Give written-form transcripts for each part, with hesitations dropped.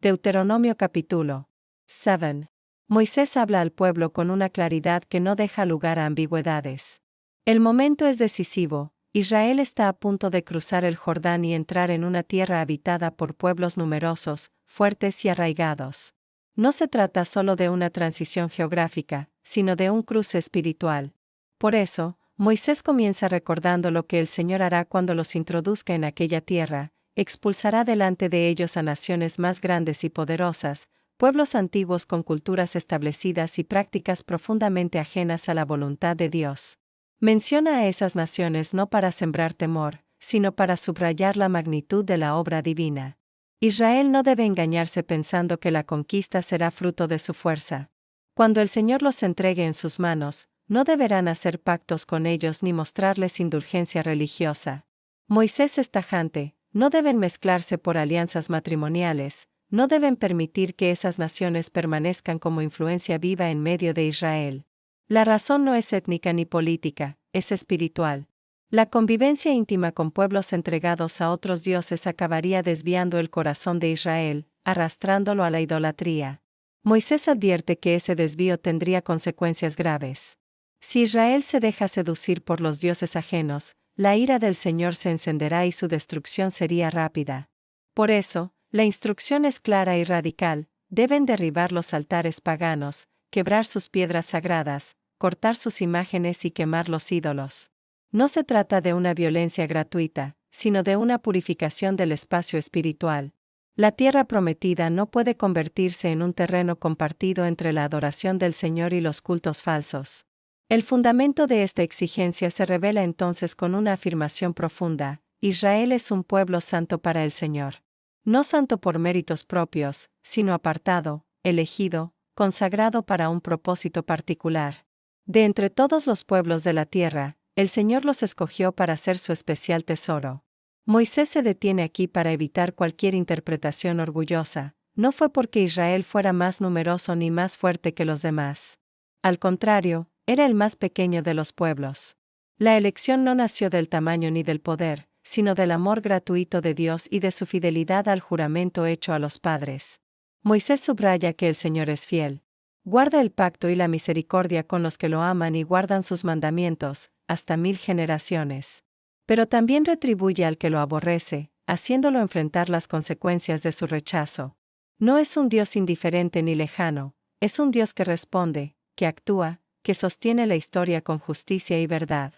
Deuteronomio capítulo 7. Moisés habla al pueblo con una claridad que no deja lugar a ambigüedades. El momento es decisivo. Israel está a punto de cruzar el Jordán y entrar en una tierra habitada por pueblos numerosos, fuertes y arraigados. No se trata solo de una transición geográfica, sino de un cruce espiritual. Por eso, Moisés comienza recordando lo que el Señor hará cuando los introduzca en aquella tierra. Expulsará delante de ellos a naciones más grandes y poderosas, pueblos antiguos con culturas establecidas y prácticas profundamente ajenas a la voluntad de Dios. Menciona a esas naciones no para sembrar temor, sino para subrayar la magnitud de la obra divina. Israel no debe engañarse pensando que la conquista será fruto de su fuerza. Cuando el Señor los entregue en sus manos, no deberán hacer pactos con ellos ni mostrarles indulgencia religiosa. Moisés es tajante. No deben mezclarse por alianzas matrimoniales, no deben permitir que esas naciones permanezcan como influencia viva en medio de Israel. La razón no es étnica ni política, es espiritual. La convivencia íntima con pueblos entregados a otros dioses acabaría desviando el corazón de Israel, arrastrándolo a la idolatría. Moisés advierte que ese desvío tendría consecuencias graves. Si Israel se deja seducir por los dioses ajenos, la ira del Señor se encenderá y su destrucción sería rápida. Por eso, la instrucción es clara y radical: deben derribar los altares paganos, quebrar sus piedras sagradas, cortar sus imágenes y quemar los ídolos. No se trata de una violencia gratuita, sino de una purificación del espacio espiritual. La tierra prometida no puede convertirse en un terreno compartido entre la adoración del Señor y los cultos falsos. El fundamento de esta exigencia se revela entonces con una afirmación profunda: Israel es un pueblo santo para el Señor. No santo por méritos propios, sino apartado, elegido, consagrado para un propósito particular. De entre todos los pueblos de la tierra, el Señor los escogió para ser su especial tesoro. Moisés se detiene aquí para evitar cualquier interpretación orgullosa. No fue porque Israel fuera más numeroso ni más fuerte que los demás. Al contrario, era el más pequeño de los pueblos. La elección no nació del tamaño ni del poder, sino del amor gratuito de Dios y de su fidelidad al juramento hecho a los padres. Moisés subraya que el Señor es fiel. Guarda el pacto y la misericordia con los que lo aman y guardan sus mandamientos, hasta 1000 generaciones. Pero también retribuye al que lo aborrece, haciéndolo enfrentar las consecuencias de su rechazo. No es un Dios indiferente ni lejano, es un Dios que responde, que actúa, que sostiene la historia con justicia y verdad.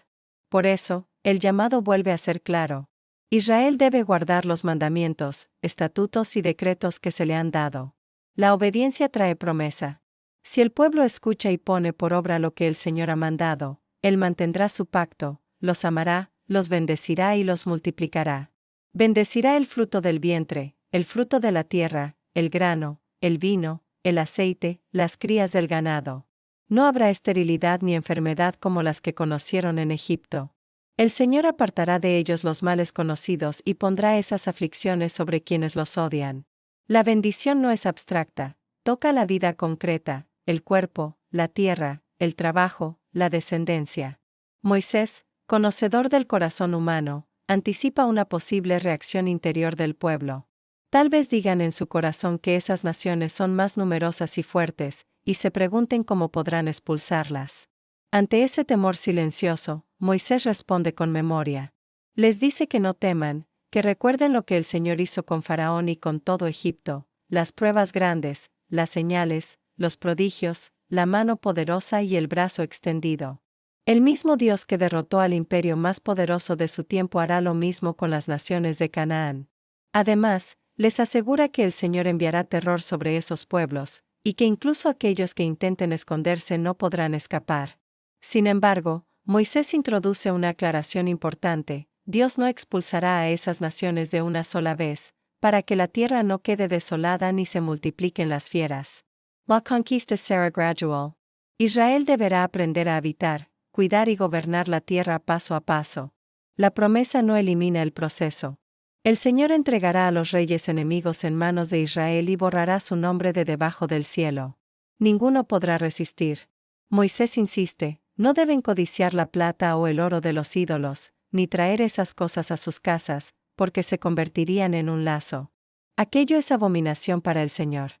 Por eso, el llamado vuelve a ser claro. Israel debe guardar los mandamientos, estatutos y decretos que se le han dado. La obediencia trae promesa. Si el pueblo escucha y pone por obra lo que el Señor ha mandado, Él mantendrá su pacto, los amará, los bendecirá y los multiplicará. Bendecirá el fruto del vientre, el fruto de la tierra, el grano, el vino, el aceite, las crías del ganado. No habrá esterilidad ni enfermedad como las que conocieron en Egipto. El Señor apartará de ellos los males conocidos y pondrá esas aflicciones sobre quienes los odian. La bendición no es abstracta, toca la vida concreta, el cuerpo, la tierra, el trabajo, la descendencia. Moisés, conocedor del corazón humano, anticipa una posible reacción interior del pueblo. Tal vez digan en su corazón que esas naciones son más numerosas y fuertes, y se pregunten cómo podrán expulsarlas. Ante ese temor silencioso, Moisés responde con memoria. Les dice que no teman, que recuerden lo que el Señor hizo con Faraón y con todo Egipto, las pruebas grandes, las señales, los prodigios, la mano poderosa y el brazo extendido. El mismo Dios que derrotó al imperio más poderoso de su tiempo hará lo mismo con las naciones de Canaán. Además, les asegura que el Señor enviará terror sobre esos pueblos, y que incluso aquellos que intenten esconderse no podrán escapar. Sin embargo, Moisés introduce una aclaración importante: Dios no expulsará a esas naciones de una sola vez, para que la tierra no quede desolada ni se multipliquen las fieras. La conquista será gradual. Israel deberá aprender a habitar, cuidar y gobernar la tierra paso a paso. La promesa no elimina el proceso. El Señor entregará a los reyes enemigos en manos de Israel y borrará su nombre de debajo del cielo. Ninguno podrá resistir. Moisés insiste: no deben codiciar la plata o el oro de los ídolos, ni traer esas cosas a sus casas, porque se convertirían en un lazo. Aquello es abominación para el Señor.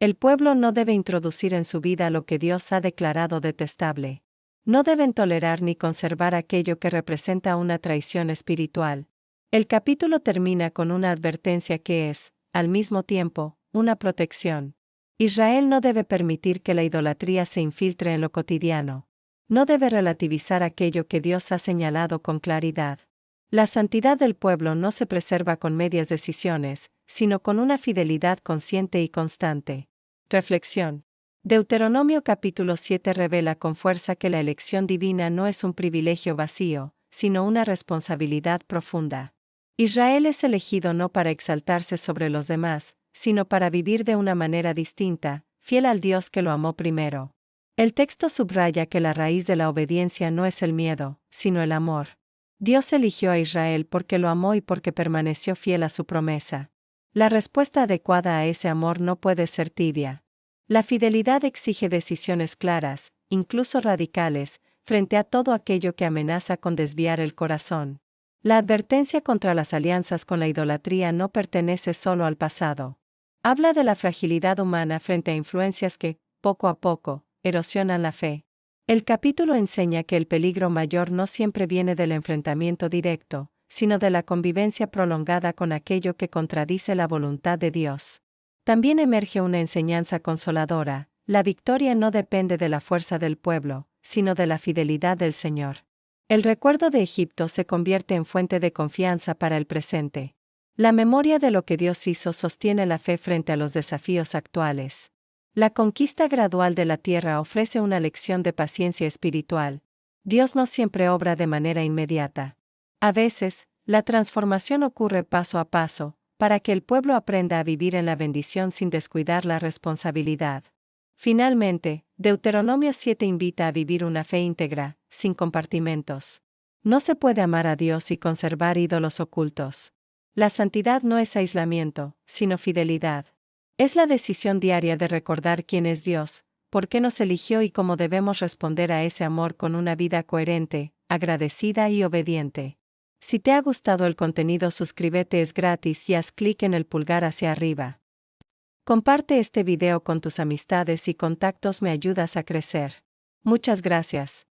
El pueblo no debe introducir en su vida lo que Dios ha declarado detestable. No deben tolerar ni conservar aquello que representa una traición espiritual. El capítulo termina con una advertencia que es, al mismo tiempo, una protección. Israel no debe permitir que la idolatría se infiltre en lo cotidiano. No debe relativizar aquello que Dios ha señalado con claridad. La santidad del pueblo no se preserva con medias decisiones, sino con una fidelidad consciente y constante. Reflexión. Deuteronomio capítulo 7 revela con fuerza que la elección divina no es un privilegio vacío, sino una responsabilidad profunda. Israel es elegido no para exaltarse sobre los demás, sino para vivir de una manera distinta, fiel al Dios que lo amó primero. El texto subraya que la raíz de la obediencia no es el miedo, sino el amor. Dios eligió a Israel porque lo amó y porque permaneció fiel a su promesa. La respuesta adecuada a ese amor no puede ser tibia. La fidelidad exige decisiones claras, incluso radicales, frente a todo aquello que amenaza con desviar el corazón. La advertencia contra las alianzas con la idolatría no pertenece solo al pasado. Habla de la fragilidad humana frente a influencias que, poco a poco, erosionan la fe. El capítulo enseña que el peligro mayor no siempre viene del enfrentamiento directo, sino de la convivencia prolongada con aquello que contradice la voluntad de Dios. También emerge una enseñanza consoladora: la victoria no depende de la fuerza del pueblo, sino de la fidelidad del Señor. El recuerdo de Egipto se convierte en fuente de confianza para el presente. La memoria de lo que Dios hizo sostiene la fe frente a los desafíos actuales. La conquista gradual de la tierra ofrece una lección de paciencia espiritual. Dios no siempre obra de manera inmediata. A veces, la transformación ocurre paso a paso, para que el pueblo aprenda a vivir en la bendición sin descuidar la responsabilidad. Finalmente, Deuteronomio 7 invita a vivir una fe íntegra, sin compartimentos. No se puede amar a Dios y conservar ídolos ocultos. La santidad no es aislamiento, sino fidelidad. Es la decisión diaria de recordar quién es Dios, por qué nos eligió y cómo debemos responder a ese amor con una vida coherente, agradecida y obediente. Si te ha gustado el contenido, suscríbete, es gratis y haz clic en el pulgar hacia arriba. Comparte este video con tus amistades y contactos, me ayudas a crecer. Muchas gracias.